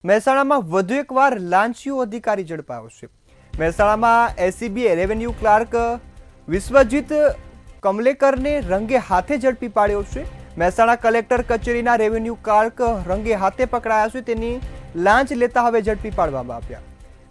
મહેસાણામાં વધુ એકવાર લાંચિયો અધિકારી ઝડપાયો છે। મહેસાણામાં એસીબીએ રેવન્યુ ક્લાર્ક વિશ્વજીત કમલેકરને રંગે હાથે ઝડપી પાડ્યો છે। મહેસાણા કલેક્ટર કચેરીના રેવન્યુ ક્લાર્ક રંગે હાથે પકડાયા છે। તેની લાંચ લેતા હવે ઝડપી પાડવામાં આવ્યા।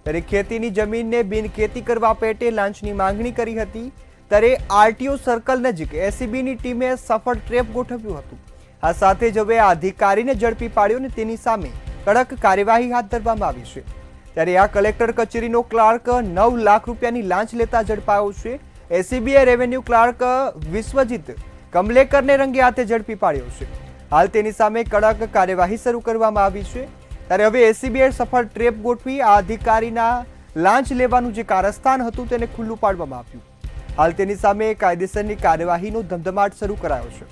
ત્યારે ખેતીની જમીનને બિનખેતી કરવા પેટે લાંચની માંગણી કરી હતી। ત્યારે આરટીઓ સર્કલ નજીક એસીબીની ટીમે સફળ ટ્રેપ ગોઠવ્યું હતું। આ સાથે જ હવે આ અધિકારીને ઝડપી પાડ્યો અને તેની સામે કડક કાર્યવાહી હાથ ધરવામાં આવી છે। ત્યારે આ કલેક્ટર કચેરીનો ક્લાર્ક 9 લાખ રૂપિયાની લાંચ લેતા ઝડપાયો છે। એસીબીએ રેવન્યુ ક્લાર્ક વિશ્વજીત કમલેકરને રંગે હાથે ઝડપી પાડ્યો છે। હાલ તેની સામે કડક કાર્યવાહી શરૂ કરવામાં આવી છે। ત્યારે હવે એસીબીએ સફળ ટ્રેપ ગોઠવી આ અધિકારીના લાંચ લેવાનું જે કારસ્તાન હતું તેને ખુલ્લું પાડવામાં આવ્યું। હાલ તેની સામે કાયદેસરની કાર્યવાહીનો ધમધમાટ શરૂ કરાયો છે।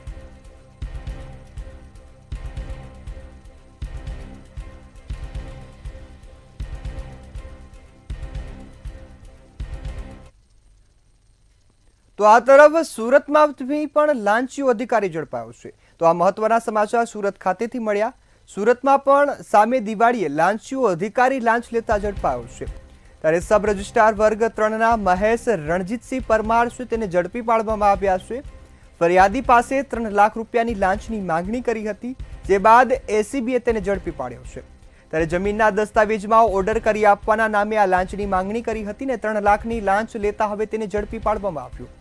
તો આ તરફ સુરતમાં પણ લાંચિયો અધિકારી ઝડપાયો છે। તો આ મહત્વના સમાચાર સુરત ખાતેથી મળ્યા। સુરતમાં પણ સામે દિવાળીએ લાંચિયો અધિકારી લાંચ લેતા ઝડપાયો છે। ત્યારે સબ રજિસ્ટ્રાર વર્ગ 3ના મહેશ રણજીતસિંહ પરમાર છે તેને ઝડપી પાડવામાં આવ્યા છે। ફરિયાદી પાસે 3 લાખ રૂપિયાની લાંચની માંગણી કરી હતી, જે બાદ એસીબીએ તેને ઝડપી પાડ્યો છે। ત્યારે જમીનના દસ્તાવેજમાં ઓર્ડર કરી આપવાના નામે આ લાંચની માંગણી કરી હતી ને 3 લાખની લાંચ લેતા હવે તેને ઝડપી પાડવામાં આવ્યો।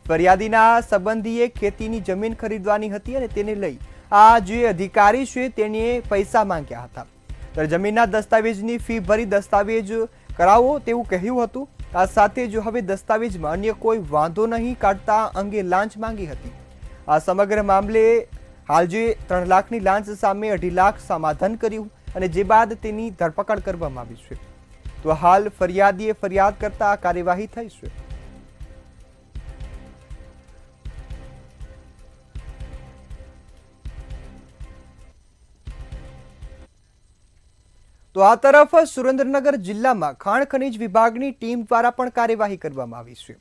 ફરિયાદીના સંબંધીએ ખેતીની જમીન ખરીદવાની હતી અને તેને લઈ આ જે અધિકારી છે તેને પૈસા માંગ્યા હતા। ત્યારે જમીનના દસ્તાવેજની ફી ભરી દસ્તાવેજ કરાવો તેવું કહ્યું હતું। આ સાથે જો હવે દસ્તાવેજમાં અન્ય કોઈ વાંધો નહીં કાઢતા અંગે લાંચ માંગી હતી। આ સમગ્ર મામલે હાલ જે 3 લાખની લાંચ સામે 2.5 લાખ સમાધાન કર્યું અને જે બાદ તેની ધરપકડ કરવામાં આવી છે। તો હાલ ફરિયાદીએ ફરિયાદ કરતા આ કાર્યવાહી થઈ છે। તો આ તરફ સુરેન્દ્રનગર જિલ્લામાં ખાણ ખનીજ વિભાગની ટીમ દ્વારા પણ કાર્યવાહી કરવામાં આવી છે।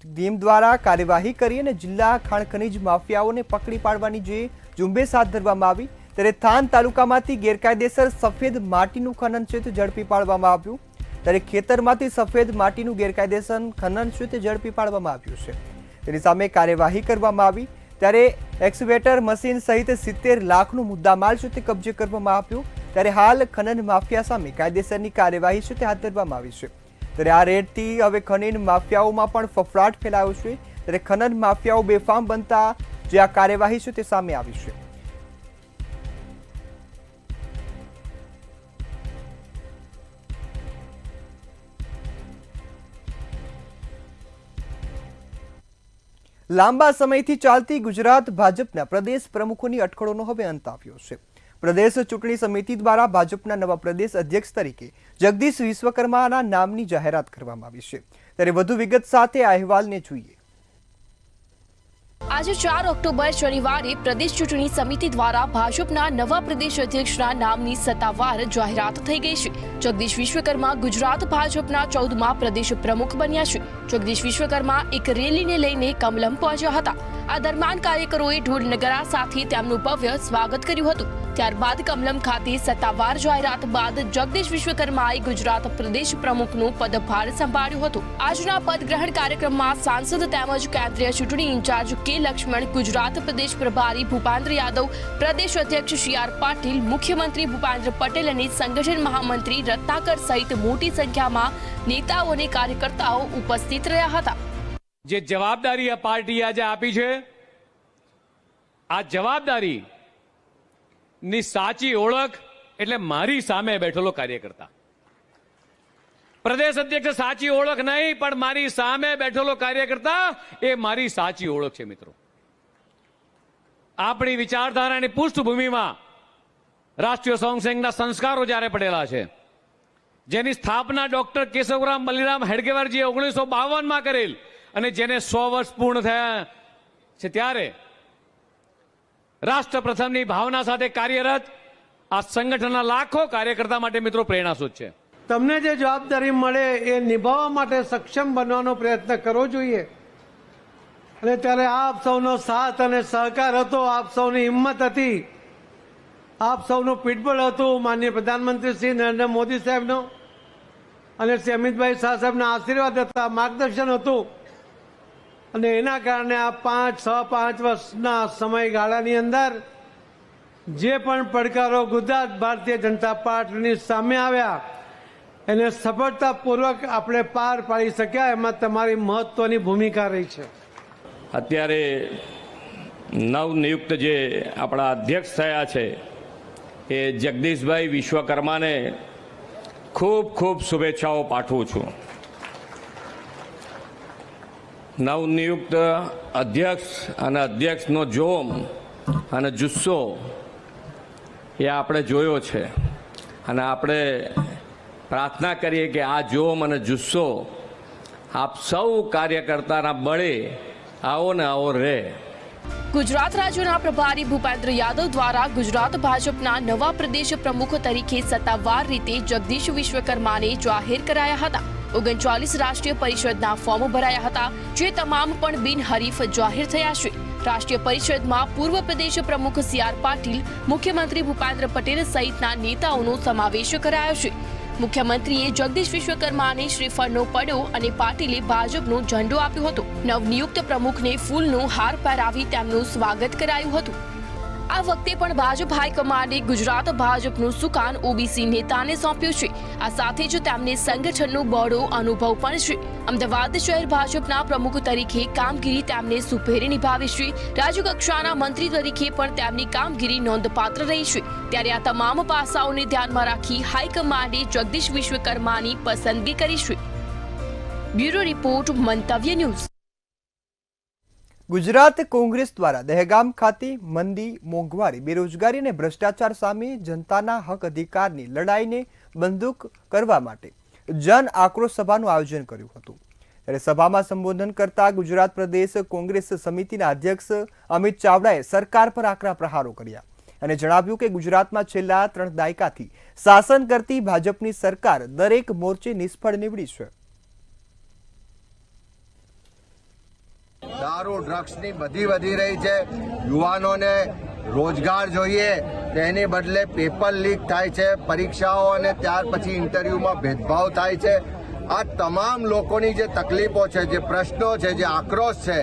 ટીમ દ્વારા કાર્યવાહી કરી અને જિલ્લા ખાણ ખનીજ માફિયાઓને પકડી પાડવાની જે ઝુંબેશ હાથ ધરવામાં આવી। ત્યારે થાન તાલુકામાંથી ગેરકાયદેસર સફેદ માટીનું ખનન છે તે ઝડપી પાડવામાં આવ્યું। ત્યારે ખેતરમાંથી સફેદ માટીનું ગેરકાયદેસર ખનન છે તે ઝડપી પાડવામાં આવ્યું છે। તેની સામે કાર્યવાહી કરવામાં આવી। ત્યારે એક્સવેટર મશીન સહિત 70 લાખનું મુદ્દામાલ છે તે કબજે કરવામાં આવ્યું। ત્યારે હાલ ખનન માફિયા સામે કાયદેસરની કાર્યવાહી છે તે હાથ ધરવામાં આવી છે। ત્યારે આ રેડથી હવે ખનન માફિયાઓમાં પણ ફફડાટ ફેલાયો છે। ત્યારે ખનન માફિયાઓ બેફામ બનતા જે આ કાર્યવાહી છે તે સામે આવી છે। લાંબા સમયથી ચાલતી ગુજરાત ભાજપના પ્રદેશ પ્રમુખોની અટકળોનો હવે અંત આવ્યો છે। પ્રદેશ ચૂંટણી સમિતિ દ્વારા ભાજપના નવા પ્રદેશ અધ્યક્ષ તરીકે જગદીશ વિશ્વકર્માના નામની જાહેરાત કરવામાં આવી છે। ત્યારે વધુ વિગત સાથે આ અહેવાલને જોઈએ। આજે 4 ઓક્ટોબર શનિવારે પ્રદેશ ચૂંટણી સમિતિ દ્વારા ભાજપના નવા પ્રદેશ અધ્યક્ષના નામની સત્તાવાર જાહેરાત થઈ ગઈ છે। જગદીશ વિશ્વકર્મા ગુજરાત ભાજપના 14મા પ્રદેશ પ્રમુખ બન્યા છે। જગદીશ વિશ્વકર્મા એક રેલીને લઈને કમલમ પહોંચ્યા હતા। આ દરમિયાન કાર્યકરોએ ઢોલ નગારા સાથે તેમનું ભવ્ય સ્વાગત કર્યું હતું। ત્યારબાદ કમલમ ખાતે સત્તાવાર જાહેરાત બાદ જગદીશ વિશ્વકર્માએ ગુજરાત પ્રદેશ પ્રમુખનો પદભાર સંભાળ્યો હતો। આજના પદગ્રહણ કાર્યક્રમમાં સાંસદ તેમજ કેન્દ્રીય ચૂંટણી ઇન્ચાર્જ કે લક્ષ્મણ, ગુજરાત પ્રદેશ પ્રભારી ભૂપેન્દ્ર યાદવ, પ્રદેશ અધ્યક્ષ CR પાટીલ, મુખ્યમંત્રી ભૂપેન્દ્ર પટેલ અને સંગઠન મહામંત્રી રત્નાકર સહિત મોટી સંખ્યામાં નેતાઓ અને કાર્યકર્તાઓ ઉપસ્થિત રહ્યા હતા। જે જવાબદારી આ પાર્ટી આજે આપી છે, આ જવાબદારી ની સાચી ઓળખ એટલે મારી સામે બેઠેલો કાર્યકર્તા। પ્રદેશ અધ્યક્ષ સાચી ઓળખ નહીં, પણ મારી સામે બેઠેલો કાર્યકર્તા એ મારી સાચી ઓળખ છે। મિત્રો, આપણી વિચારધારાની પૃષ્ઠભૂમિમાં રાષ્ટ્રીય સ્વયંસેવકના સંસ્કારો જ્યારે પડેલા છે, જેની સ્થાપના ડોક્ટર કેશવરામ બલિરામ હેડગેવારજીએ 1952માં કરેલ અને જેને 100 વર્ષ પૂર્ણ થયા છે, ત્યારે રાષ્ટ્ર પ્રથમની ભાવના સાથે કાર્યરત આ સંગઠનના લાખો કાર્યકર્તા માટે મિત્રો પ્રેરણાસ્ત્રોત છે। તમને જે જવાબદારી મળે એ નિભાવવા માટે સક્ષમ બનવાનો પ્રયત્ન કરવો જોઈએ। અને ત્યારે આપ સૌનો સાથ અને સહકાર હતો, આપ સૌની હિંમત હતી આપ સૌનું પીઠબળ હતું, માનનીય પ્રધાનમંત્રી શ્રી નરેન્દ્ર મોદી સાહેબનો અને શ્રી અમિતભાઈ શાહ સાહેબના આશીર્વાદ હતા, માર્ગદર્શન હતું અને એના કારણે આ 5 વર્ષના સમયગાળાની અંદર જે પણ પડકારો ગુજરાત ભારતીય જનતા પાર્ટીની સામે આવ્યા એને સફળતાપૂર્વક આપણે પાર પાડી શક્યા. એમાં તમારી મહત્વની ભૂમિકા રહી છે. અત્યારે નવનિયુક્ત જે આપણા અધ્યક્ષ થયા છે એ જગદીશભાઈ વિશ્વકર્માને ખૂબ ખૂબ શુભેચ્છાઓ પાઠવું છું. નવનિયુક્ત અધ્યક્ષ અને અધ્યક્ષનો જોમ અને જુસ્સો એ આપણે જોયો છે અને આપણે પ્રાર્થના કરીએ કે આ જોમ અને જુસ્સો આપ સૌ કાર્યકર્તાના બળે આવો ને આવો રહે. ગુજરાત રાજ્યના પ્રભારી ભૂપેન્દ્ર યાદવ દ્વારા ગુજરાત ભાજપના નવા પ્રદેશ પ્રમુખ તરીકે સત્તાવાર રીતે જગદીશ વિશ્વકર્માને જાહેર કરાયા હતા. 39 રાષ્ટ્રીય પરિષદના ફોર્મ ભરાયા હતા, જે તમામ પણ બિનહરીફ જાહેર થયા છે. રાષ્ટ્રીય પરિષદમાં પૂર્વ પ્રદેશ પ્રમુખ સી.આર. પાટીલ, મુખ્યમંત્રી ભૂપેન્દ્ર પટેલ સહિતના નેતાઓનો સમાવેશ કરાયો છે. મુખ્યમંત્રીએ જગદીશ વિશ્વકર્માને શ્રીફળનો પડો અને પાટીલે ભાજપનો ઝંડો આપ્યો હતો. નવનિયુક્ત પ્રમુખને ફૂલનો હાર પહેરાવી તેમનું સ્વાગત કરાયું હતું. આ વખતે પણ ભાજપ હાઈકમાન્ડે ગુજરાત ભાજપનું સુકાન ઓબીસી નેતાને સોંપ્યું છે. આ સાથે જ તેમને સંગઠનનો બહોળો અનુભવ પણ છે. અમદાવાદ શહેર ભાજપના પ્રમુખ તરીકે કામગીરી તેમને સુપેરે નિભાવી છે. રાજ્યકક્ષાના મંત્રી તરીકે પણ તેમની કામગીરી નોંધપાત્ર રહી છે. ત્યારે આ તમામ પાસાઓને ધ્યાનમાં રાખી હાઈકમાન્ડે જગદીશ વિશ્વકર્માની પસંદગી કરી છે. બ્યુરો રિપોર્ટ, મંતવ્ય ન્યૂઝ. ગુજરાત કોંગ્રેસ દ્વારા દહેગામ ખાતે મંદી, મોંઘવારી, બેરોજગારી અને ભ્રષ્ટાચાર સામે જનતાના હક અધિકારની લડાઈને બંદૂક કરવા માટે જન આક્રોશ સભાનું આયોજન કર્યું હતું. ત્યારે સભામાં સંબોધન કરતા ગુજરાત પ્રદેશ કોંગ્રેસ સમિતિના અધ્યક્ષ અમિત ચાવડાએ સરકાર પર આકરા પ્રહારો કર્યા અને જણાવ્યું કે ગુજરાતમાં છેલ્લા 3 દાયકાથી શાસન કરતી ભાજપની સરકાર દરેક મોરચે નિષ્ફળ નીવડી છે. દારૂ ડ્રગ્સની વધી રહી છે. યુવાનોને રોજગાર જોઈએ તેની બદલે પેપર લીક થાય છે, પરીક્ષાઓ અને ત્યાર પછી ઇન્ટરવ્યુમાં ભેદભાવ થાય છે. આ તમામ લોકોની જે તકલીફો છે, જે પ્રશ્નો છે, જે આક્રોશ છે,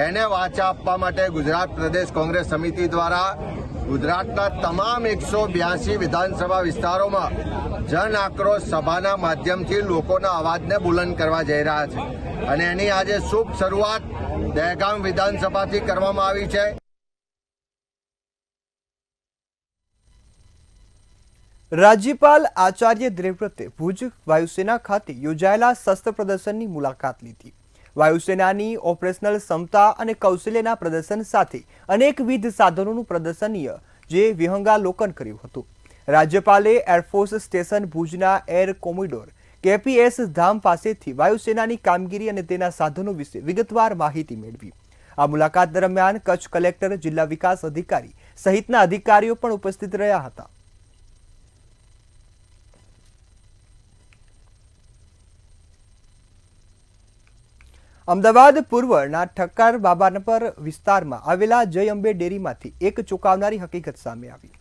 એને વાચા આપવા માટે ગુજરાત પ્રદેશ કોંગ્રેસ સમિતિ દ્વારા ગુજરાતના તમામ 182 વિધાનસભા વિસ્તારોમાં જન આક્રોશ સભાના માધ્યમથી લોકોના અવાજને બુલંદ કરવા જઈ રહ્યા છે અને એની આજે શુભ શરૂઆત દહેગામ વિધાનસભાથી કરવામાં આવી છે. રાજ્યપાલ આચાર્ય દેવવ્રતે ભુજ વાયુસેના ખાતે યોજાયેલા શસ્ત્ર પ્રદર્શનની મુલાકાત લીધી. વાયુસેનાની ઓપરેશનલ ક્ષમતા અને કૌશલ્યના પ્રદર્શન સાથે અનેકવિધ સાધનોનું પ્રદર્શનીય જે વિહંગાવલોકન કર્યું હતું. રાજ્યપાલે એરફોર્સ સ્ટેશન ભુજના એર કોમોડોર કેપીએસ ધામ પાસેથી વાયુસેનાની કામગીરી અને તેના સાધનો વિશે વિગતવાર માહિતી મેળવી. આ મુલાકાત દરમિયાન કચ્છ કલેક્ટર, જિલ્લા વિકાસ અધિકારી સહિતના અધિકારીઓ પણ ઉપસ્થિત રહ્યા હતા. અમદાવાદ પૂર્વના ઠક્કર બાબાનપર વિસ્તારમાં આવેલા જય અંબે ડેરીમાંથી એક ચોંકાવનારી હકીકત સામે આવી.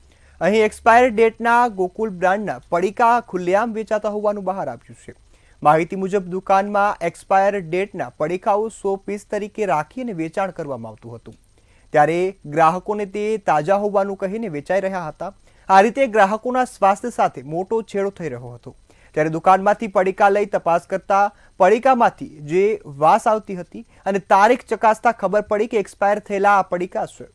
અહીં એક્સપાયર ડેટના ગોકુલ બ્રાન્ડના પડીકા ખુલ્લેઆમ વેચાતા હોવાનું બહાર આવ્યું છે. માહિતી મુજબ દુકાનમાં એક્સપાયર ડેટના પડીકાઓ 100 પીસ તરીકે રાખી અને વેચાણ કરવામાં આવતું હતું. ત્યારે ગ્રાહકોને તે તાજા હોવાનું કહીને વેચાઈ રહ્યા હતા. આ રીતે ગ્રાહકોના સ્વાસ્થ્ય સાથે મોટો છેડો થઈ રહ્યો હતો. ત્યારે દુકાનમાંથી પડીકા લઈ તપાસ કરતા પડીકામાંથી જે વાસ આવતી હતી અને તારીખ ચકાસતા ખબર પડી કે એક્સપાયર થયેલા આ પડીકા છે.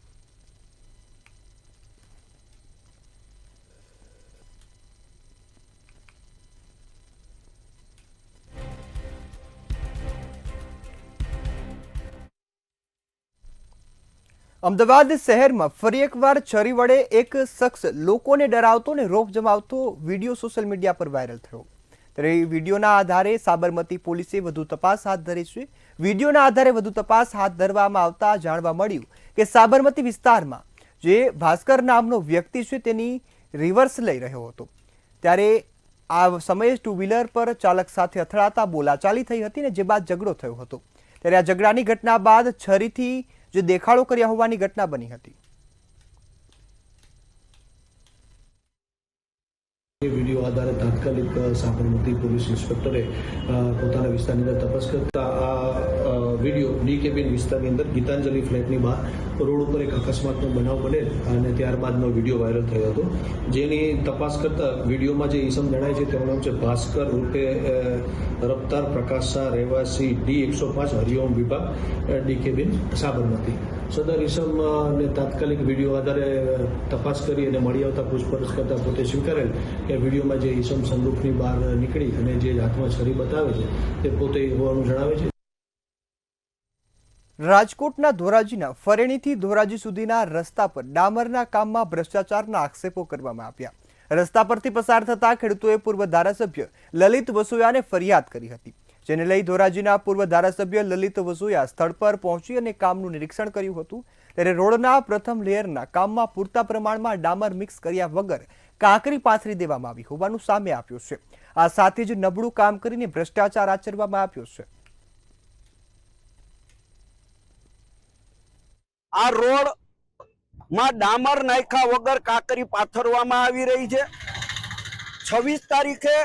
અમદાવાદ શહેરમાં ફરી એકવાર છરી વડે એક શખ્સ લોકોને ડરાવતો અને રોપ જમાવતો વિડીયો સોશિયલ મીડિયા પર વાયરલ થયો. ત્યારે વિડીયોના આધારે સાબરમતી પોલીસે વધુ તપાસ હાથ ધરી છે. વિડીયોના આધારે વધુ તપાસ હાથ ધરવામાં આવતા જાણવા મળ્યું કે સાબરમતી વિસ્તારમાં જે ભાસ્કર નામનો વ્યક્તિ છે તેની રિવર્સ લઈ રહ્યો હતો. ત્યારે આ સમયે 2 વ્હીલર પર ચાલક સાથે અથડાતા બોલાચાલી થઈ હતી અને જે બાદ ઝઘડો થયો હતો. ત્યારે આ ઝઘડાની ઘટના બાદ છરીથી જે દેખાડો કર્યા હોવાની ઘટના બની હતી. એ વિડીયો આધારે તાત્કાલિક સાબરમતી પોલીસ ઇન્સ્પેક્ટરે પોતાના વિસ્તારની અંદર તપાસ કરતા આ વિડીયો ડી કેબિન વિસ્તારની અંદર ગીતાંજલિ ફ્લેટની બહાર રોડ ઉપર એક અકસ્માતનો બનાવ બનેલ અને ત્યારબાદનો વિડીયો વાયરલ થયો હતો, જેની તપાસ કરતા વિડીયોમાં જે ઈસમ જણાય છે તેનું નામ છે ભાસ્કર ઉર્ફે રફતાર પ્રકાશ શાહ, રહેવાસી D105 હરિઓમ વિભાગ, ડી કેબિન સાબરમતી. સદર ઈસમને તાત્કાલિક વિડીયો આધારે તપાસ કરી અને મળી આવતા પૂછપરછ કરતા પોતે સ્વીકારેલ કે વિડીયોમાં જે ઈસમ સંદૂકની બહાર નીકળી અને જે હાથમાં છરી બતાવે છે તે પોતે હોવાનું જણાવે છે. રાજકોટના ધોરાજીના ફરેણીથી ધોરાજી સુધીના રસ્તા પર ડામરના કામમાં ભ્રષ્ટાચારના આક્ષેપો કરવામાં આવ્યા. રસ્તા પરથી પસાર થતા ખેડૂતોએ પૂર્વ ધારાસભ્ય લલિત વસોયાને ફરિયાદ કરી હતી, જેને લઈ ધોરાજીના પૂર્વ ધારાસભ્ય લલિત વસોયા સ્થળ પર પહોંચી અને કામનું નિરીક્ષણ કર્યું હતું. ત્યારે રોડના પ્રથમ લેયરના કામમાં પૂરતા પ્રમાણમાં ડામર મિક્સ કર્યા વગર કાંકરી પાથરી દેવામાં આવી હોવાનું સામે આવ્યું છે. આ સાથે જ નબળું કામ કરીને ભ્રષ્ટાચાર આચરવામાં આવ્યો છે. આ રોડ માં ડામર નાખ્યા વગર કાંકરી પાથરવામાં આવી રહી છે. 26 તારીખે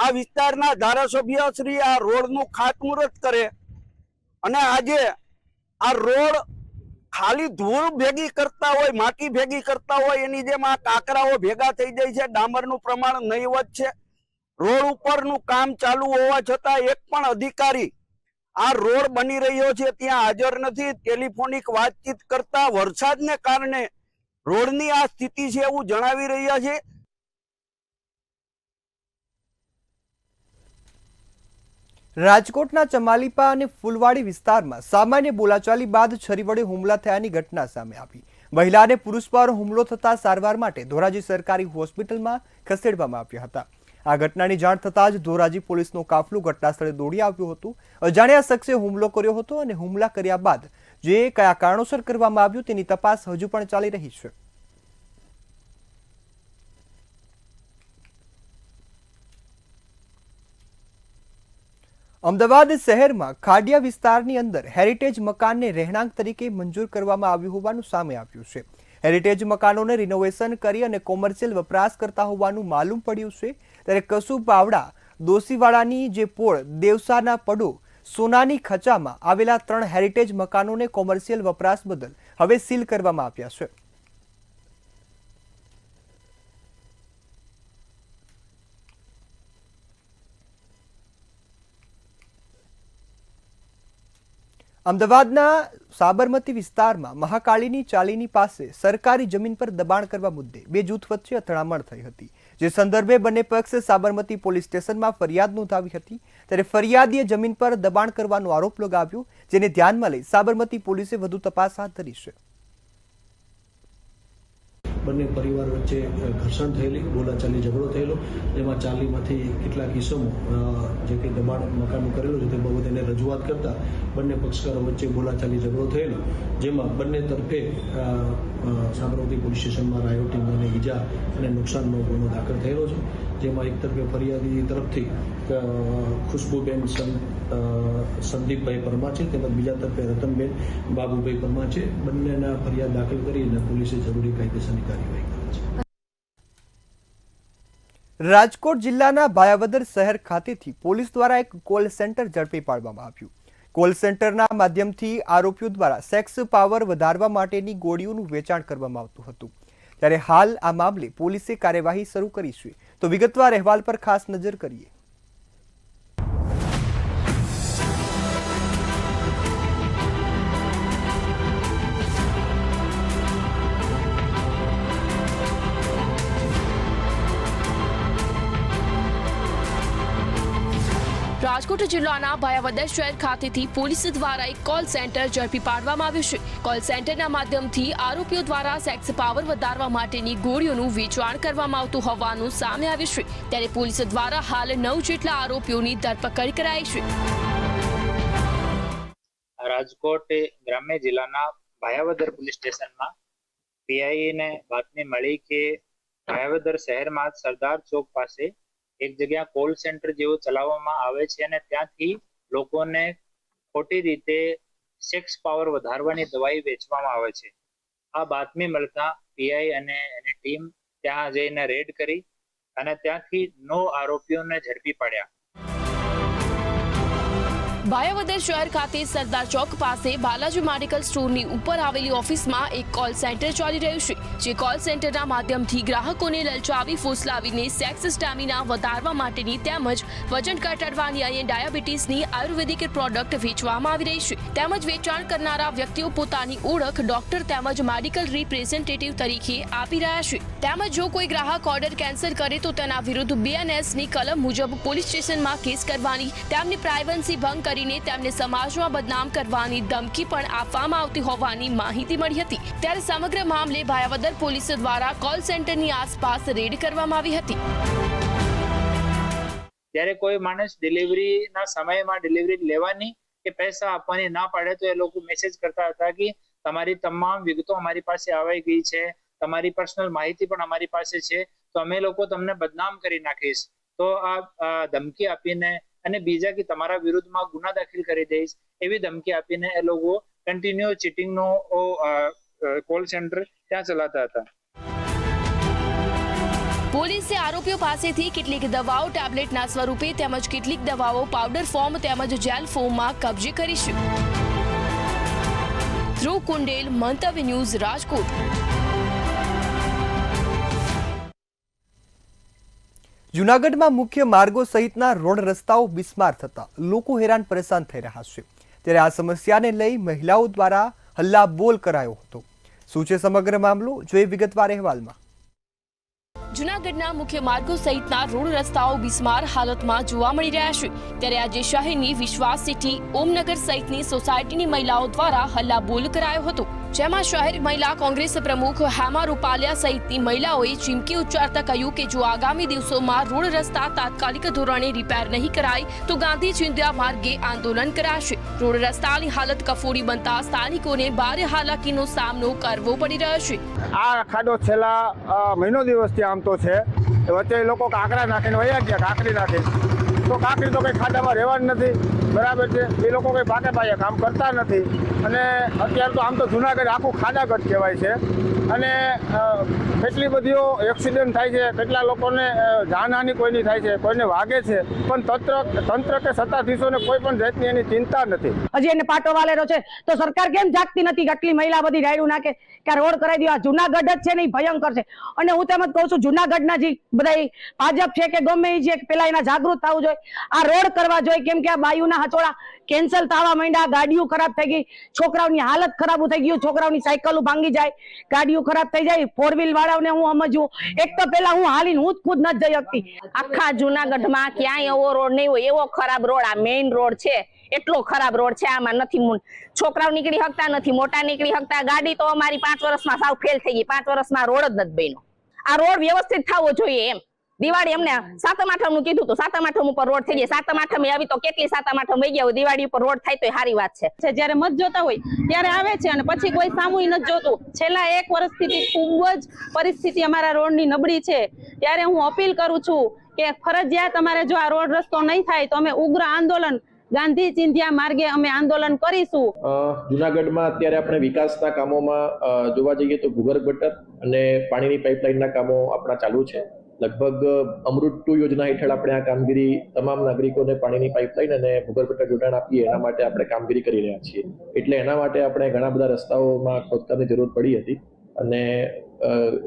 આ વિસ્તારના ધારાસભ્ય શ્રી આ રોડનું ખાતમુહૂર્ત કરે અને આજે આ રોડ ખાલી ધૂળ ભેગી કરતા હોય, માટી ભેગી કરતા હોય એની જેમ આ કાંકરાઓ ભેગા થઈ જાય છે. ડામરનું પ્રમાણ નહીવત છે. રોડ ઉપરનું કામ ચાલુ હોવા છતાં એક પણ અધિકારી આ રોડ બની રહ્યો છે ત્યાં હાજર નથી. ટેલિફોનિક વાતચીત કરતા વરસાદને કારણે રોડની આ સ્થિતિ છે એવું જણાવી રહ્યા છે. રાજકોટના ચમાલીપા અને ફૂલવાડી વિસ્તારમાં સામાન્ય બોલાચાલી બાદ છરી વડે હુમલા થયાની ઘટના સામે આવી. મહિલા અને પુરુષ પર હુમલો થતા સારવાર માટે ધોરાજી સરકારી હોસ્પિટલમાં ખસેડવામાં આવ્યા હતા. આ ઘટનાની જાણ થતાં જ ધોરાજી પોલીસનો કાફલો ઘટના સ્થળે દોડી આવ્યું હતું. અજાણ્યા શખ્સે હુમલો કર્યો હતો અને હુમલા કર્યા બાદ જે કયા કારણોસર કરવામાં આવ્યું તેની તપાસ હજુ પણ ચાલી રહી છે. અમદાવાદ શહેરમાં ખાડિયા વિસ્તારની અંદર હેરિટેજ મકાનને રહેણાંક તરીકે મંજૂર કરવામાં આવ્યું હોવાનું સામે આવ્યું છે. હેરિટેજ મકાનોને રિનોવેશન કરી અને કોમર્શિયલ વપરાશ કરતા હોવાનું માલુમ પડ્યું છે. ત્યારે કસુબ પાવડા દોશીવાડાની જે પોળ દેવસાના પડો સોનાની ખચામાં આવેલા 3 હેરિટેજ મકાનોને કોમર્શિયલ વપરાશ બદલ હવે સીલ કરવામાં આવ્યા છે. અમદાવાદના સાબરમતી વિસ્તારમાં મહાકાળીની ચાલીની પાસે સરકારી જમીન પર દબાણ કરવા મુદ્દે બે જૂથ વચ્ચે અથડામણ થઈ હતી, જે સંદર્ભે બંને પક્ષે સાબરમતી પોલીસ સ્ટેશનમાં ફરિયાદ નોંધાવી હતી. ત્યારે ફરિયાદીએ જમીન પર દબાણ કરવાનો આરોપ લગાવ્યો, જેને ધ્યાનમાં લઈ સાબરમતી પોલીસે વધુ તપાસ હાથ ધરી છે. બંને પરિવાર વચ્ચે ઘર્ષણ થયેલી, બોલાચાલી ઝઘડો થયેલો, જેમાં ચાલીમાંથી કેટલાક ઇસમો જે કંઈ દબાણ મકાનનું કરેલું છે તે બાબતે એને રજૂઆત કરતા બંને પક્ષકારો વચ્ચે બોલાચાલી ઝઘડો થયેલો, જેમાં બંને તરફે સાબરમતી પોલીસ સ્ટેશનમાં રાયોટિંગ અને ઈજા અને નુકસાનનો ગુનો દાખલ થયેલો છે. જેમાં એક તરફે ફરિયાદી તરફથી ખુશ્બુબેન સંદીપભાઈ પરમાર છે, તેમજ બીજા તરફે રતનબેન બાબુભાઈ પરમાર છે. બંનેના ફરિયાદ દાખલ કરીને પોલીસે જરૂરી કાયદેસરની કાર્યવાહી કરી છે. રાજકોટ જિલ્લાના ભાયાવદર શહેર ખાતેથી પોલીસ દ્વારા એક કોલ સેન્ટર ઝડપી પાડવામાં આવ્યું. કોલ સેન્ટરના માધ્યમથી આરોપીઓ દ્વારા સેક્સ પાવર વધારવા માટેની ગોળીઓનું વેચાણ કરવામાં આવતું હતું. ત્યારે હાલ આ મામલે પોલીસે કાર્યવાહી શરૂ કરી છે. તો વિગતવાર અહેવાલ પર ખાસ નજર કરીએ. રાજકોટ જિલ્લાના ભાયાવદર શહેર ખાતેથી પોલીસ દ્વારા એક કોલ સેન્ટર ઝડપી પાડવામાં આવ્યું છે. કોલ સેન્ટરના માધ્યમથી આરોપીઓ દ્વારા સેક્સ પાવર વધારવા માટેની ગોળીઓનું વેચાણ કરવામાં આવતું હોવાનું સામે આવ્યું છે. ત્યારે પોલીસ દ્વારા હાલ 9 જેટલા આરોપીઓની ધરપકડ કરાઈ છે. રાજકોટ ગ્રામ્ય જિલ્લાના ભાયાવદર પોલીસ સ્ટેશનમાં પીઆઈને બાતમી મળી કે ભાયાવદર શહેરમાં સરદાર ચોક પાસે એક જગ્યા કોલ સેન્ટર જેવો ચલાવવામાં આવે છે અને ત્યાંથી લોકોને ખોટી રીતે સેક્સ પાવર વધારવાની દવાઈ વેચવામાં આવે છે. આ બાતમી મળતા પીઆઈ અને એની ટીમ ત્યાં જઈને રેડ કરી અને ત્યાંથી 9 આરોપીઓને ઝડપી પાડ્યા. ભાયાવદર શહેર ખાતે સરદાર ચોક પાસે બાલાજી મેડિકલ સ્ટોરની ઉપર આવેલી ઓફિસમાં એક કોલ સેન્ટર ચાલી રહ્યું છે, જે કોલ સેન્ટરના માધ્યમથી ગ્રાહકોને લલચાવી ફોસલાવીને સેક્સ સ્ટેમિના વધારવા માટેની તેમજ વજન ઘટાડવાની અને ડાયાબિટીસની આયુર્વેદિક પ્રોડક્ટ વેચવામાં આવી રહી છે. તેમજ વેચાણ કરનારા વ્યક્તિઓ પોતાની ઓળખ ડોક્ટર તેમજ મેડિકલ રિપ્રેઝેન્ટેટિવ તરીકે આપી રહ્યા છે. તેમજ જો કોઈ ગ્રાહક ઓર્ડર કેન્સલ કરે તો તેના વિરુદ્ધ BNSની કલમ મુજબ પોલીસ સ્ટેશનમાં કેસ કરવાની, તેમની પ્રાઇવસી ભંગ કરીને તેમને સમાજમાં બદનામ કરવાની ધમકી પણ આપવામાં આવતી હોવાની માહિતી મળી હતી. ત્યારે સમગ્ર મામલે ભાયાવદર પોલીસ દ્વારા કોલ સેન્ટરની આસપાસ રેડ કરવામાં આવી હતી. ત્યારે કોઈ માણસ ડિલિવરીના સમયમાં ડિલિવરી લેવાની કે પૈસા આપવાની ના પાડે તો એ લોકો મેસેજ કરતા હતા કે તમારી તમામ વિગતો અમારી પાસે આવી ગઈ છે, તમારી પર્સનલ માહિતી પણ અમારી પાસે છે, તો અમે લોકો તમને બદનામ કરી નાખીશ. તો આ ધમકી આપીને અને બીજા કે તમારા વિરુદ્ધમાં ગુના દાખલ કરી દઈશ એવી ધમકી આપીને એ લોકો કન્ટિન્યુ ચીટિંગનો કોલ સેન્ટર ત્યાં ચલાવતા હતા. પોલીસે આરોપીઓ પાસેથી કેટલીક દવાઓ ટેબ્લેટના સ્વરૂપે તેમજ કેટલીક દવાઓ પાવડર ફોર્મ તેમજ જેલ ફોર્મમાં કબજે કરી છે. ધ્રુવ કુંડેલ, મંતવ્ય ન્યૂઝ, રાજકોટ. જૂનાગઢમાં મુખ્ય માર્ગો સહિતના રોડ રસ્તાઓ બિસ્માર થતા લોકો હેરાન પરેશાન થઈ રહ્યા છે. ત્યારે આ સમસ્યાને લઈ મહિલાઓ દ્વારા હલ્લાબોલ કરાયો હતો. શું છે સમગ્ર મામલો, જોઈએ વિગતવાર અહેવાલમાં. જૂનાગઢના મુખ્ય માર્ગો સહિતના રોડ રસ્તાઓ બિસ્માર હાલતમાં જોવા મળી રહ્યા છે. ત્યારે આજે શહેરની વિશ્વાસ સિટી, ઓમનગર સહિતની સોસાયટીની મહિલાઓ દ્વારા હલ્લાબોલ કરાયો હતો. જેમાં શહેર મહિલા કોંગ્રેસ પ્રમુખ હેમા રૂપાલિયા સહિતની મહિલાઓએ ચીમકી ઉચ્ચારતા કહ્યું કે જો આગામી દિવસોમાં રોડ રસ્તા તાત્કાલિક ધોરણે રિપેર નહીં કરાય તો ગાંધી ચિંધ્યા માર્ગે આંદોલન કરાશે. રોડ રસ્તાની હાલત કફોડી બનતા સ્થાનિકોને ભારે હાલાકીનો સામનો કરવો પડી રહ્યો છે. આ ખાડો છેલ્લા મહિનો દિવસથી આમ તો છે, વચ્ચે લોકો કાંકરા નાખીને વયા ગયા, કાંકરી નાખી તો કાંકરી તો કંઈ ખાડામાં રહેવાનું નથી, બરાબર છે. એ લોકો કંઈ ભાગે ભાગે કામ કરતા નથી અને અત્યારે તો આમ તો જુનાગઢ આખું ખાડાગઢ કહેવાય છે અને કેટલી બધીઓ એક્સિડન્ટ થાય છે, કેટલા લોકોને જાનહાનિ કોઈની થાય છે, કોઈને વાગે છે, પણ તંત્ર કે સત્તાધીશોને કોઈ પણ જાતની એની ચિંતા નથી. હજી એને પાટો વાલેરો છે તો સરકાર કેમ જાગતી નથી? આટલી મહિલા બધી રાયડું નાખે કે રોડ કરાવી દો. આ જુનાગઢ જ છે ને એ ભયંકર છે. અને હું તેમ જ કહું છું, જુનાગઢના જે બધા ભાજપ છે કે ગમે એ છે, પેલા એના જાગૃત થવું જોઈએ, આ રોડ કરવા જોઈએ. કેમ કે આ બાયુના હચોળા કેન્સલ થવા માંડ્યા, ગાડીઓ ખરાબ થઈ ગઈ, છોકરાઓની હાલત ખરાબ થઈ ગયું, છોકરાઓની સાયકલો ભાંગી જાય, ગાડીઓ ખરાબ થઈ જાય. 4 વ્હીલ વાળાઓને હું સમજવું, એક તો પેલા હું હાલીને હું ખુદ નથી જઈ શકતી. આખા જુનાગઢમાં ક્યાંય એવો રોડ નહીં હોય, એવો ખરાબ રોડ આ મેઇન રોડ છે. એટલો ખરાબ રોડ છે, આમાં નથી છોકરાઓ નીકળી શકતા, નથી મોટા નીકળી શકતા. ગાડી તો અમારી 5 વર્ષમાં સાવ ફેલ થઈ ગઈ, 5 વર્ષમાં રોડ જ નથી બન્યો. આ રોડ વ્યવસ્થિત થવો જોઈએ એમ. દિવાળી એમને 7મ 8મ નું કીધું તો 7મ 8મ ઉપર રોડ થઈ જાય. 7મ 8મ આવી તો કેટલી 7મ 8મ વહી ગયા હોય, દિવાળી ઉપર રોડ થાય તો સારી વાત છે. જયારે મત જોતા હોય ત્યારે આવે છે અને પછી કોઈ સામુય નથી જોતું. છેલ્લા 1 વર્ષથી ખૂબ જ પરિસ્થિતિ અમારા રોડની નબળી છે. ત્યારે હું અપીલ કરું છું કે ફરજિયાત અમારે જો આ રોડ રસ્તો નહીં થાય તો અમે ઉગ્ર આંદોલન ગાંધી ચિંધ્યા માર્ગે અમે આંદોલન કરીશું. જુનાગઢમાં અત્યારે આપણે વિકાસના કામોમાં જોવા જઈએ તો ભૂગર્ભ ગટર અને પાણીની પાઇપલાઇનના કામો આપણા ચાલુ છે. લગભગ અમૃત 2 યોજના હેઠળ આપણે આ કામગીરી તમામ નાગરિકોને પાણીની પાઇપલાઇન અને ભૂગર્ભ ગટર જોડાણ આપીએ એના માટે આપણે કામગીરી કરી રહ્યા છીએ. એટલે એના માટે આપણે ઘણા બધા રસ્તાઓમાં ખોદકામની જરૂર પડી હતી અને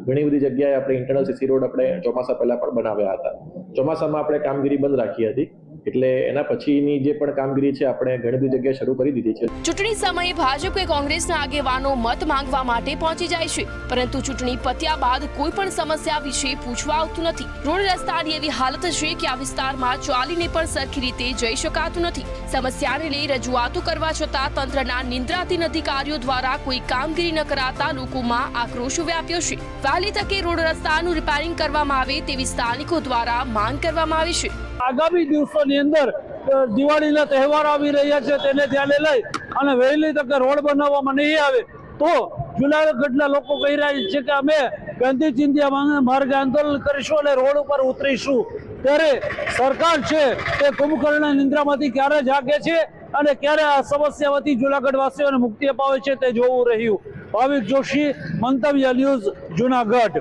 ઘણી બધી જગ્યાએ આપણે ઇન્ટરનલ સીસી રોડ આપણે ચોમાસા પહેલા પણ બનાવ્યા હતા. ચોમાસામાં આપણે કામગીરી બંધ રાખી હતી, એટલે એના પછીની જે પણ કામગીરી છે આપણે ઘણી બધી જગ્યાએ શરૂ કરી દીધી છે. ચૂંટણી સમયે ભાજપ કે કોંગ્રેસના આગેવાનો મત માંગવા માટે પહોંચી જાય છે, પરંતુ ચૂંટણી પત્યા બાદ કોઈ પણ સમસ્યા વિશે પૂછવા આવતું નથી. રોડ રસ્તાની એવી હાલત છે કે આ વિસ્તારમાં ચાલીને પણ સરખી રીતે જઈ શકાતું નથી. સમસ્યાને લઈ રજૂઆતો કરવા છતાં તંત્રના નિંદ્રાધીન અધિકારીઓ દ્વારા કોઈ કામગીરી ન કરાતા લોકોમાં આક્રોશ વ્યાપ્યો છે. વહેલી તકે રોડ રસ્તાનું રિપેરિંગ કરવામાં આવે તેવી સ્થાનિકો દ્વારા માંગ કરવામાં આવી છે. આગામી દિવસોની અંદર દિવાળીના તહેવાર આવી રહ્યા છે, તેને ધ્યાને લઈ અને વહેલી તકે રોડ બનાવવામાં નહીં આવે તો જુનાગઢના લોકો કહી રહ્યા છે કે અમે ગાંધી ચિંધ્યા માર્ગે આંદોલન કરીશું અને રોડ ઉપર ઉતરીશું. ત્યારે સરકાર છે તે કુંભકર્ણના નિંદ્રામાંથી ક્યારે જાગે છે અને ક્યારે આ સમસ્યામાંથી જુનાગઢ વાસીઓને મુક્તિ અપાવે છે તે જોવું રહ્યું. ભાવિક જોશી, મંતવ્ય ન્યૂઝ, જુનાગઢ.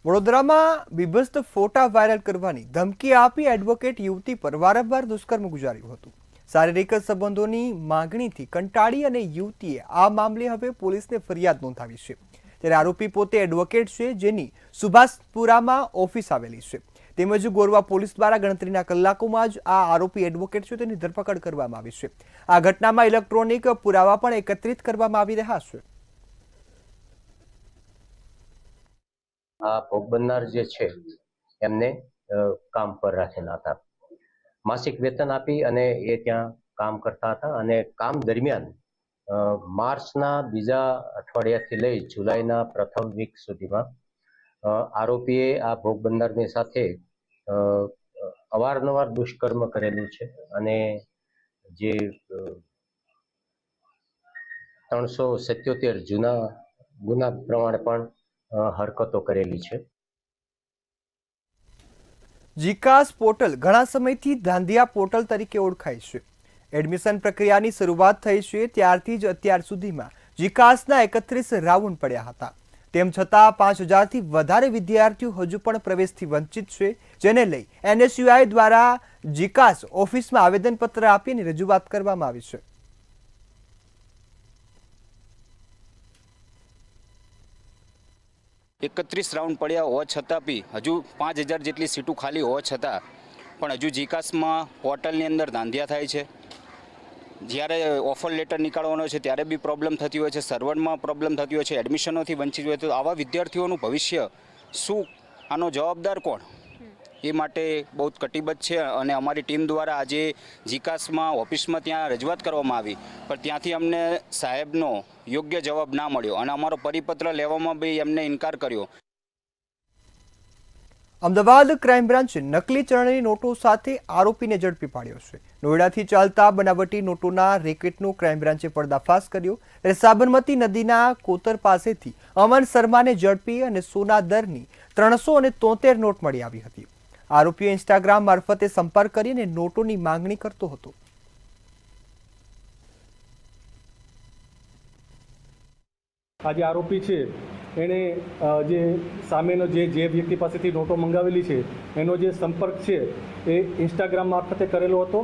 વડોદરામાં બીભત્સ ફોટા વાયરલ કરવાની ધમકી આપી એડવોકેટ યુવતી પર વારંવાર દુષ્કર્મ ગુજાર્યું હતું. શારીરિક સંબંધોની માંગણીથી કંટાળી અને યુવતીએ આ મામલે હવે પોલીસને ફરિયાદ નોંધાવી છે. ત્યારે આરોપી પોતે એડવોકેટ છે, જેની સુભાષપુરામાં ઓફિસ આવેલી છે. તેમજ ગોરવા પોલીસ દ્વારા ગણતરીના કલાકોમાં જ આ આરોપી એડવોકેટ છે તેની ધરપકડ કરવામાં આવી છે. આ ઘટનામાં ઇલેક્ટ્રોનિક પુરાવા પણ એકત્રિત કરવામાં આવી રહ્યા છે. આ ભોગ બનનાર જે છે એમને કામ પર રાખેલા હતા. માસિક વેતન આપી અને એ ત્યાં કામ કરતા હતા અને કામ દરમિયાન માર્ચના બીજા અઠવાડિયાથી લઈ જુલાઈના પ્રથમ વીક સુધીમાં આરોપીએ આ ભોગ બનનારની સાથે અવારનવાર દુષ્કર્મ કરેલું છે અને જે 377 જૂના ગુના પ્રમાણે પણ હરકતો કરેલી છે. જીકાસ પોર્ટલ ઘણા સમયથી ધાંધિયા પોર્ટલ તરીકે ઓળખાય છે. એડમિશન પ્રક્રિયાની શરૂઆત થઈ છે ત્યારથી જ અત્યાર સુધીમાં જીકાસના 31 રાઉન્ડ પડ્યા હતા. તેમ છતાં 5000થી વધારે વિદ્યાર્થીઓ હજુ પણ પ્રવેશથી વંચિત છે, જેને લઈ NSUI દ્વારા જીકાસ ઓફિસમાં આવેદનપત્ર આપીને રજૂઆત કરવામાં આવી છે. એકત્રીસ રાઉન્ડ પડ્યા હોવા છતાં બી હજુ 5000 જેટલી સીટો ખાલી હોવા છતાં પણ હજુ જીકાસમાં પોર્ટલની અંદર ધાંધિયા થાય છે. જ્યારે ઓફર લેટર નીકાળવાનો છે ત્યારે બી પ્રોબ્લેમ થતી હોય છે, સર્વરમાં પ્રોબ્લેમ થતી હોય છે, એડમિશનોથી વંચિત હોય તો આવા વિદ્યાર્થીઓનું ભવિષ્ય શું, આનો જવાબદાર કોણ? એ માટે બહુ જ કટિબદ્ધ છે અને અમારી ટીમ દ્વારા આજે જીકાસમાં ઓફિસમાં ત્યાં રજૂઆત કરવામાં આવી, પણ ત્યાંથી અમને સાહેબનો યોગ્ય જવાબ ના મળ્યો અને અમારો પરિપત્ર લેવામાં બી એમને ઇનકાર કર્યો. અમદાવાદ ક્રાઇમ બ્રાન્ચે નકલી ચલણી નોટો સાથે આરોપીને ઝડપી પાડ્યો છે. નોઈડાથી ચાલતા બનાવટી નોટોના રેકેટનો ક્રાઇમ બ્રાન્ચે પર્દાફાશ કર્યો. સાબરમતી નદીના કોતર પાસેથી અમન શર્માને ઝડપી અને સોના દરની 373 નોટ મળી આવી હતી. આરોપીએ ઇન્સ્ટાગ્રામ મારફતે સંપર્ક કરીને નોટોની માંગણી કરતો હતો. આ જે આરોપી છે એણે જે સામેનો જે વ્યક્તિ પાસેથી નોટો મંગાવેલી છે એનો જે સંપર્ક છે એ ઇન્સ્ટાગ્રામ મારફતે કરેલો હતો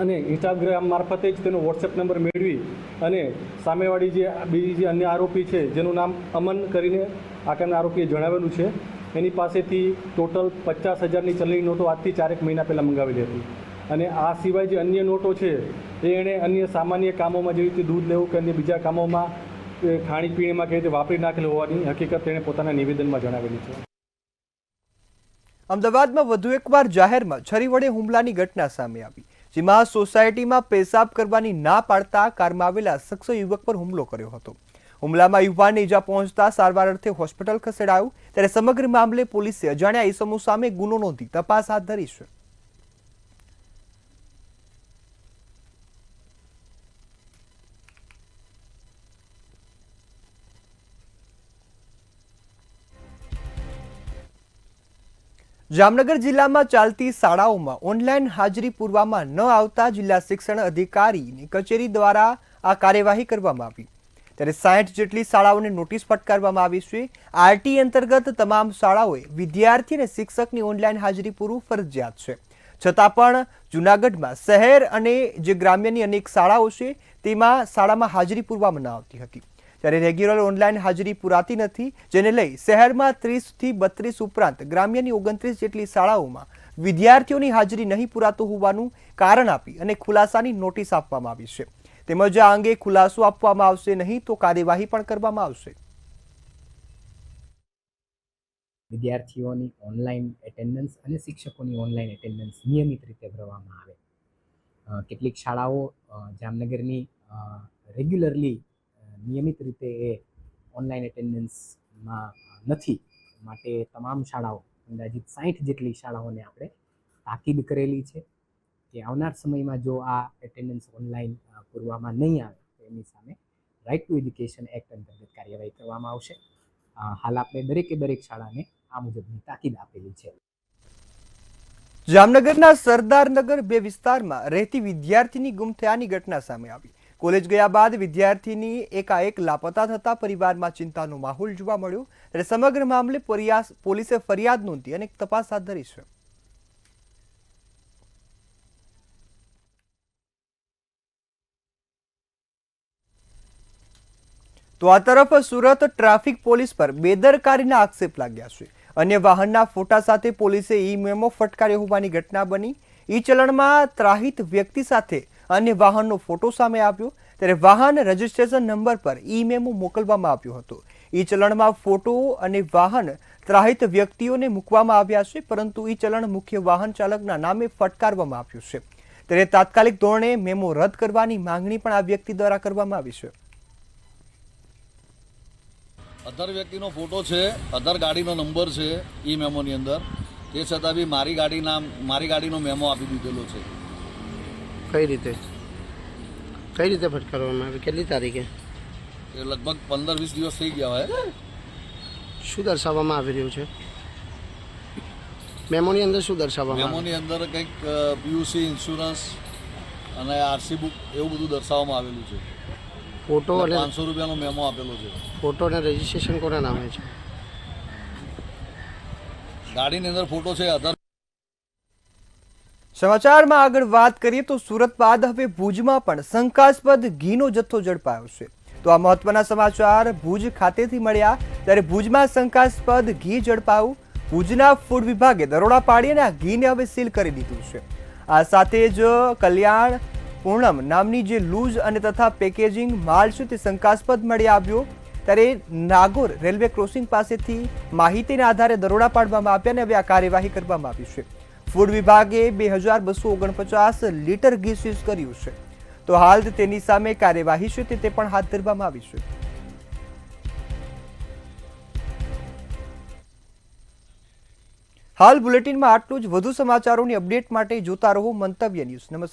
અને ઇન્સ્ટાગ્રામ મારફતે જ તેનો વોટ્સએપ નંબર મેળવી અને સામેવાળી જે બીજી જે અન્ય આરોપી છે જેનું નામ અમન કરીને આગળના આરોપીએ જણાવેલું છે, એની પાસેથી ટોટલ 50,000ની ચલણી નોટો આજથી 4 મહિના પહેલાં મંગાવેલી હતી. અને આ સિવાય જે અન્ય નોટો છે એ એણે અન્ય સામાન્ય કામોમાં જેવી રીતે દૂધ લેવું કે અન્ય બીજા કામોમાં ખાણીપીણીમાં કઈ રીતે વાપરી નાખેલ હોવાની હકીકત તેણે પોતાના નિવેદનમાં જણાવેલી છે. અમદાવાદમાં વધુ એકવાર જાહેરમાં છરી વડે હુમલાની ઘટના સામે આવી, જેમાં સોસાયટીમાં પેશાબ કરવાની ના પાડતા કારમાં આવેલા શખ્સે યુવક પર હુમલો કર્યો હતો. હુમલામાં યુવાનને ઈજા પહોંચતા સારવાર અર્થે હોસ્પિટલ ખસેડાયું. ત્યારે સમગ્ર મામલે પોલીસે અજાણ્યા ઈસમો સામે ગુનો નોંધી તપાસ હાથ ધરી છે. જામનગર જિલ્લામાં ચાલતી શાળાઓમાં ઓનલાઈન હાજરી પૂરવામાં ન આવતા જિલ્લા શિક્ષણ અધિકારીની કચેરી દ્વારા આ કાર્યવાહી કરવામાં આવી. ત્યારે 60 જેટલી શાળાઓને નોટિસ ફટકારવામાં આવી છે. આરટી અંતર્ગત તમામ શાળાઓએ વિદ્યાર્થી અને શિક્ષકની ઓનલાઈન હાજરી પૂરવું ફરજિયાત છે. છતાં પણ જૂનાગઢમાં શહેર અને જે ગ્રામ્યની અનેક શાળાઓ છે તેમાં શાળામાં હાજરી પૂરવામાં ન આવતી હતી. ત્યારે રેગ્યુલર ઓનલાઈન હાજરી પૂરાતી નથી, જેને લઈ શહેરમાં 30 થી 32 ઉપરાંત ગ્રામ્યની 29 જેટલી શાળાઓમાં વિદ્યાર્થીઓની હાજરી નહીં પૂરાતું હોવાનું કારણ આપી અને ખુલાસાની નોટિસ આપવામાં આવી છે. તેમજ આ અંગે ખુલાસો આપવામાં આવશે નહીં તો કાર્યવાહી પણ કરવામાં આવશે. વિદ્યાર્થીઓની ઓનલાઈન એટેન્ડન્સ અને શિક્ષકોની ઓનલાઈન એટેન્ડન્સ નિયમિત રીતે ભરવામાં આવે. કેટલીક શાળાઓ જામનગરની રેગ્યુલરલી નિયમિત રીતે એ ઓનલાઈન એટેન્ડન્સમાં નથી, માટે તમામ શાળાઓ અંદાજિત 60 જેટલી શાળાઓને આપણે તાકીદ કરેલી છે કે આવનાર સમયમાં જો આ એટેન્ડન્સ ઓનલાઈન પૂરવામાં નહીં આવે તો એની સામે રાઇટ ટુ એજ્યુકેશન એક્ટ અંતર્ગત કાર્યવાહી કરવામાં આવશે. હાલ આપણે દરેક શાળાને આ મુજબની તાકીદ આપેલી છે. જામનગરના સરદારનગર 2 વિસ્તારમાં રહેતી વિદ્યાર્થીની ગુમ થયાની ઘટના સામે આવી. કોલેજ ગયા બાદ વિદ્યાર્થીની એકાએક લાપતા થતા પરિવારમાં ચિંતાનો માહોલ જોવા મળ્યો, ત્યારે સમગ્ર મામલે પોલીસે ફરિયાદ નોંધી અને તપાસ હાથ ધરી છે. તો આ તરફ સુરત ટ્રાફિક પોલીસ પર બેદરકારીના આક્ષેપ લાગ્યા છે. અન્ય વાહનના ફોટા સાથે પોલીસે ઈ મેમો ફટકાર્યો હોવાની ઘટના બની. ઈ ચલણમાં ત્રાહિત વ્યક્તિ સાથે અન્ય વાહનનો ફોટો સામે આવ્યો, ત્યારે વાહન રજીસ્ટ્રેશન નંબર પર ઈ મેમો મોકલવામાં આવ્યો હતો. ઈ ચલણમાં ફોટો અને વાહન ત્રાહિત વ્યક્તિઓને મૂકવામાં આવ્યા છે, પરંતુ ઈ ચલણ મુખ્ય વાહન ચાલકના નામે ફટકારવામાં આવ્યું છે. ત્યારે તાત્કાલિક ધોરણે મેમો રદ કરવાની માંગણી પણ આ વ્યક્તિ દ્વારા કરવામાં આવી છે. અધર વ્યક્તિનો ફોટો છે, અધર ગાડીનો નંબર છે ઈ મેમોની અંદર, તે છતાં બી મારી ગાડીનો મેમો આપી દીધેલો છે. કઈ રીતે ફટકારવામાં આવી? કેટલી તારીખે? એ લગભગ 15-20 દિવસ થઈ ગયા હોય. શું દર્શાવવામાં આવી રહ્યું છે મેમોની અંદર? શું દર્શાવવામાં? મેમોની અંદર કંઈક પીયુસી, ઇન્સ્યોરન્સ અને આરસી બુક એવું બધું દર્શાવવામાં આવેલું છે. ફોટો અને 500 રૂપિયાનો મેમો આપેલો છે. ફોટો અને રજીસ્ટ્રેશન કોના નામે છે? ગાડીની અંદર ફોટો છે અધર. સમાચારમાં આગળ વાત કરીએ તો સુરત બાદ હવે ભુજમાં પણ શંકાસ્પદ ઘીનો જથ્થો ઝડપાયો છે. તો આ મહત્વના સમાચાર ભુજ ખાતેથી મળ્યા, ત્યારે ભુજમાં શંકાસ્પદ ઘી ઝડપાયું. ભુજના ફૂડ વિભાગે દરોડા પાડી અને આ ઘીને હવે સીલ કરી દીધું છે. આ સાથે જ કલ્યાણ પૂર્ણમ નામની જે લૂઝ અને તથા પેકેજિંગ માલ છે તે શંકાસ્પદ મળી આવ્યો. ત્યારે નાગોર રેલવે ક્રોસિંગ પાસેથી માહિતીના આધારે દરોડા પાડવામાં આવ્યા અને હવે આ કાર્યવાહી કરવામાં આવી છે. ફૂડ વિભાગે 2249 લીટર ઘી સીઝ કર્યું છે. તો હાલ તેની સામે કાર્યવાહી છે તે પણ હાથ ધરવામાં આવી છે. હાલ બુલેટિનમાં આટલું જ. વધુ સમાચારોની અપડેટ માટે જોતા રહો મંતવ્ય ન્યૂઝ. નમસ્કાર.